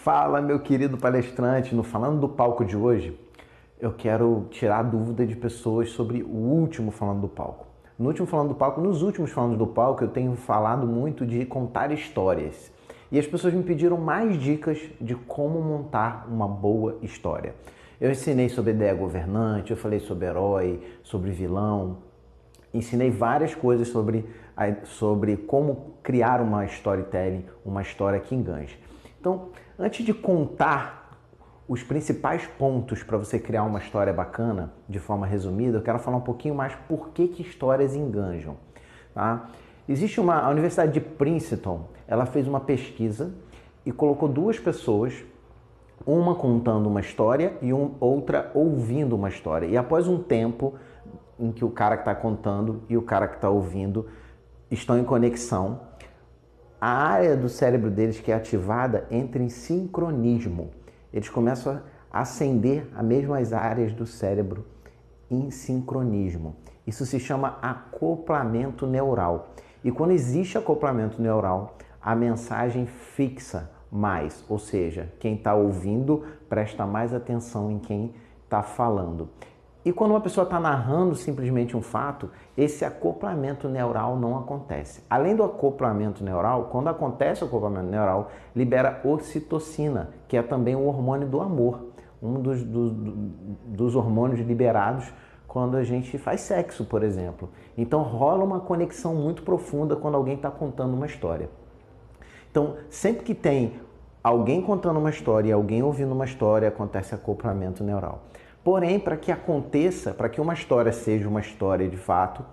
Fala, meu querido palestrante, no Falando do Palco de hoje, eu quero tirar a dúvida de pessoas sobre o último Falando do Palco. No último Falando do Palco, nos últimos Falando do Palco, eu tenho falado muito de contar histórias. E as pessoas me pediram mais dicas de como montar uma boa história. Eu ensinei sobre ideia governante, eu falei sobre herói, sobre vilão, ensinei várias coisas sobre como criar uma storytelling, uma história que engane. Então, antes de contar os principais pontos para você criar uma história bacana, de forma resumida, eu quero falar um pouquinho mais por que histórias enganjam. Tá? A Universidade de Princeton, ela fez uma pesquisa e colocou duas pessoas, uma contando uma história e outra ouvindo uma história. E após um tempo em que o cara que está contando e o cara que está ouvindo estão em conexão, a área do cérebro deles que é ativada entra em sincronismo. Eles começam a acender as mesmas áreas do cérebro em sincronismo. Isso se chama acoplamento neural. E quando existe acoplamento neural, a mensagem fixa mais, ou seja, quem está ouvindo presta mais atenção em quem está falando. E quando uma pessoa está narrando simplesmente um fato, esse acoplamento neural não acontece. Além do acoplamento neural, quando acontece o acoplamento neural, libera ocitocina, que é também o hormônio do amor, um dos hormônios liberados quando a gente faz sexo, por exemplo. Então rola uma conexão muito profunda quando alguém está contando uma história. Então, sempre que tem alguém contando uma história e alguém ouvindo uma história, acontece acoplamento neural. Porém, para que aconteça, para que uma história seja uma história de fato,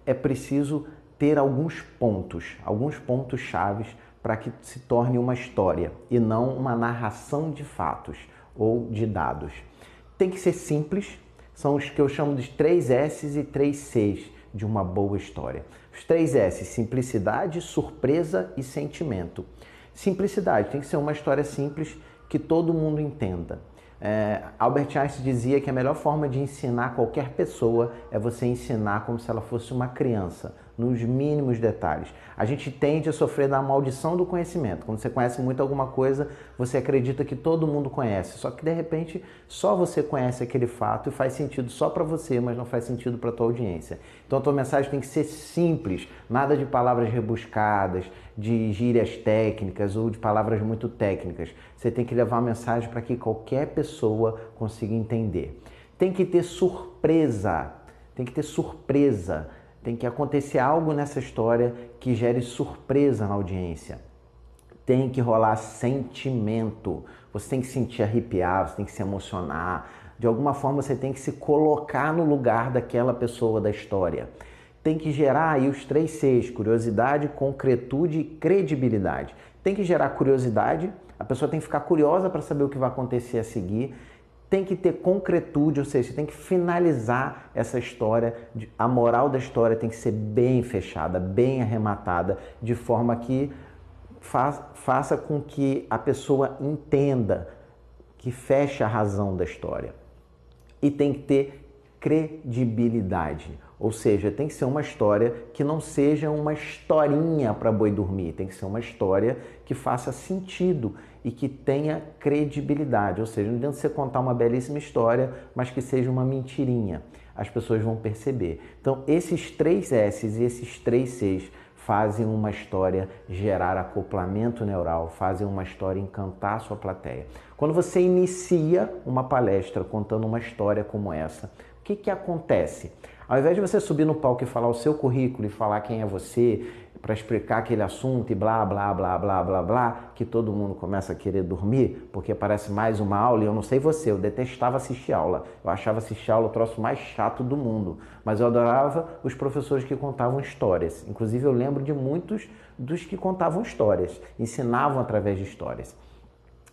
é preciso ter alguns pontos chaves para que se torne uma história e não uma narração de fatos ou de dados. Tem que ser simples, são os que eu chamo de 3 S's e 3 C's de uma boa história. Os 3 S's, simplicidade, surpresa e sentimento. Simplicidade, tem que ser uma história simples que todo mundo entenda. Albert Einstein dizia que a melhor forma de ensinar qualquer pessoa é você ensinar como se ela fosse uma criança, nos mínimos detalhes. A gente tende a sofrer da maldição do conhecimento. Quando você conhece muito alguma coisa, você acredita que todo mundo conhece, só que de repente só você conhece aquele fato e faz sentido só para você, mas não faz sentido para a tua audiência. Então a tua mensagem tem que ser simples, nada de palavras rebuscadas, de gírias técnicas ou de palavras muito técnicas. Você tem que levar a mensagem para que qualquer pessoa consiga entender. Tem que ter surpresa, tem que acontecer algo nessa história que gere surpresa na audiência. Tem que rolar sentimento, você tem que sentir arrepiar, você tem que se emocionar. De alguma forma você tem que se colocar no lugar daquela pessoa da história. Tem que gerar aí os 3 Cs, curiosidade, concretude e credibilidade. Tem que gerar curiosidade, a pessoa tem que ficar curiosa para saber o que vai acontecer a seguir. Tem que ter concretude, ou seja, você tem que finalizar essa história. A moral da história tem que ser bem fechada, bem arrematada, de forma que faça com que a pessoa entenda, que feche a razão da história. E tem que ter credibilidade, ou seja, tem que ser uma história que não seja uma historinha para boi dormir, tem que ser uma história que faça sentido e que tenha credibilidade, ou seja, não adianta você contar uma belíssima história, mas que seja uma mentirinha, as pessoas vão perceber. Então esses 3 S's e esses 3 C's fazem uma história gerar acoplamento neural, fazem uma história encantar a sua plateia. Quando você inicia uma palestra contando uma história como essa, o que acontece? Ao invés de você subir no palco e falar o seu currículo e falar quem é você, para explicar aquele assunto e blá, blá, blá, blá, blá, blá, que todo mundo começa a querer dormir, porque parece mais uma aula, e eu não sei você, eu detestava assistir aula. Eu achava assistir aula o troço mais chato do mundo, mas eu adorava os professores que contavam histórias. Inclusive eu lembro de muitos dos que contavam histórias, ensinavam através de histórias.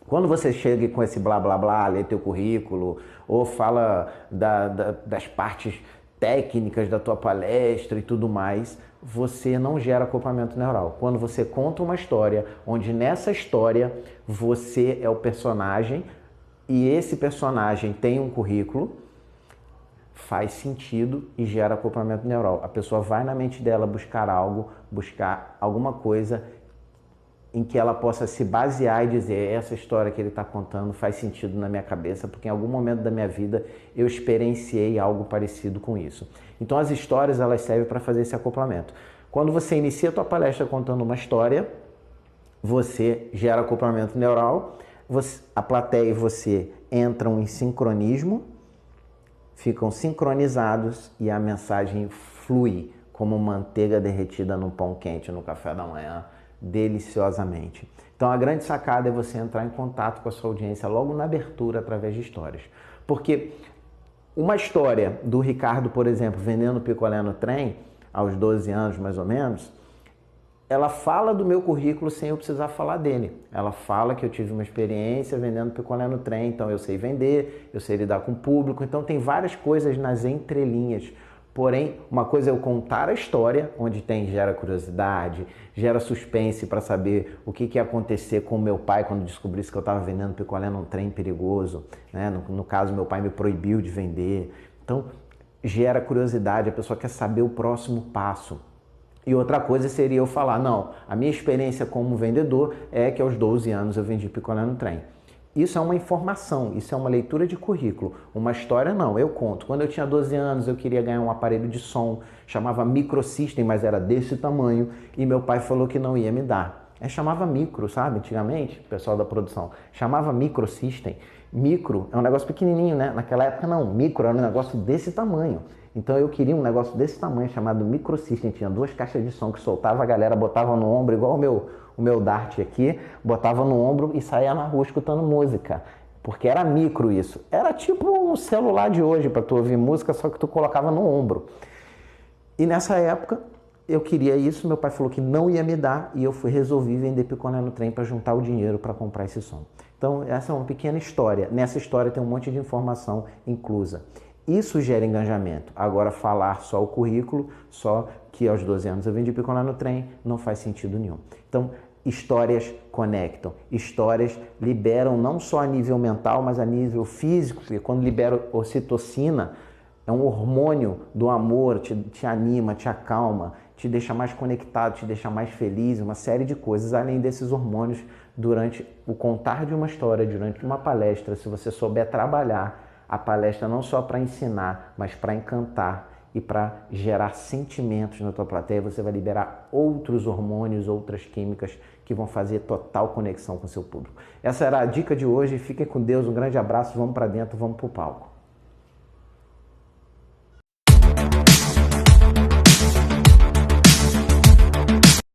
Quando você chega com esse blá, blá, blá, lê teu currículo, ou fala das partes técnicas da tua palestra e tudo mais, você não gera acoplamento neural. Quando você conta uma história, onde nessa história você é o personagem e esse personagem tem um currículo, faz sentido e gera acoplamento neural. A pessoa vai na mente dela buscar algo, buscar alguma coisa em que ela possa se basear e dizer: essa história que ele está contando faz sentido na minha cabeça, porque em algum momento da minha vida eu experienciei algo parecido com isso. Então as histórias, elas servem para fazer esse acoplamento. Quando você inicia a tua palestra contando uma história, você gera acoplamento neural, a plateia e você entram em sincronismo, ficam sincronizados e a mensagem flui como manteiga derretida no pão quente no café da manhã, deliciosamente. Então a grande sacada é você entrar em contato com a sua audiência logo na abertura através de histórias. Porque uma história do Ricardo, por exemplo, vendendo picolé no trem, aos 12 anos mais ou menos, ela fala do meu currículo sem eu precisar falar dele. Ela fala que eu tive uma experiência vendendo picolé no trem, então eu sei vender, eu sei lidar com o público, então tem várias coisas nas entrelinhas. Porém, uma coisa é eu contar a história, onde gera curiosidade, gera suspense para saber o que ia acontecer com o meu pai quando descobrisse que eu estava vendendo picolé num trem perigoso, né? No caso, meu pai me proibiu de vender. Então, gera curiosidade, a pessoa quer saber o próximo passo. E outra coisa seria eu falar: não, a minha experiência como vendedor é que aos 12 anos eu vendi picolé no trem. Isso é uma informação, isso é uma leitura de currículo. Uma história não, eu conto. Quando eu tinha 12 anos eu queria ganhar um aparelho de som, chamava Microsystem, mas era desse tamanho, e meu pai falou que não ia me dar. Chamava micro, sabe? Antigamente, o pessoal da produção chamava Microsystem. Micro é um negócio pequenininho, né? Naquela época não, micro era um negócio desse tamanho. Então eu queria um negócio desse tamanho chamado Microsystem. Tinha 2 caixas de som que soltava, a galera botava no ombro, igual o meu Dart aqui, botava no ombro e saía na rua escutando música. Porque era micro isso. Era tipo um celular de hoje para tu ouvir música, só que tu colocava no ombro. E nessa época eu queria isso, meu pai falou que não ia me dar e eu resolvi vender picolé no trem para juntar o dinheiro para comprar esse som. Então essa é uma pequena história. Nessa história tem um monte de informação inclusa. Isso gera engajamento. Agora, falar só o currículo, só que aos 12 anos eu vendi picolé no trem, não faz sentido nenhum. Então, histórias conectam. Histórias liberam não só a nível mental, mas a nível físico, porque quando libera ocitocina, é um hormônio do amor, te anima, te acalma, te deixa mais conectado, te deixa mais feliz, uma série de coisas, além desses hormônios, durante o contar de uma história, durante uma palestra, se você souber trabalhar a palestra não só para ensinar, mas para encantar e para gerar sentimentos na tua plateia, você vai liberar outros hormônios, outras químicas que vão fazer total conexão com o seu público. Essa era a dica de hoje. Fiquem com Deus, um grande abraço, vamos para dentro, vamos para o palco.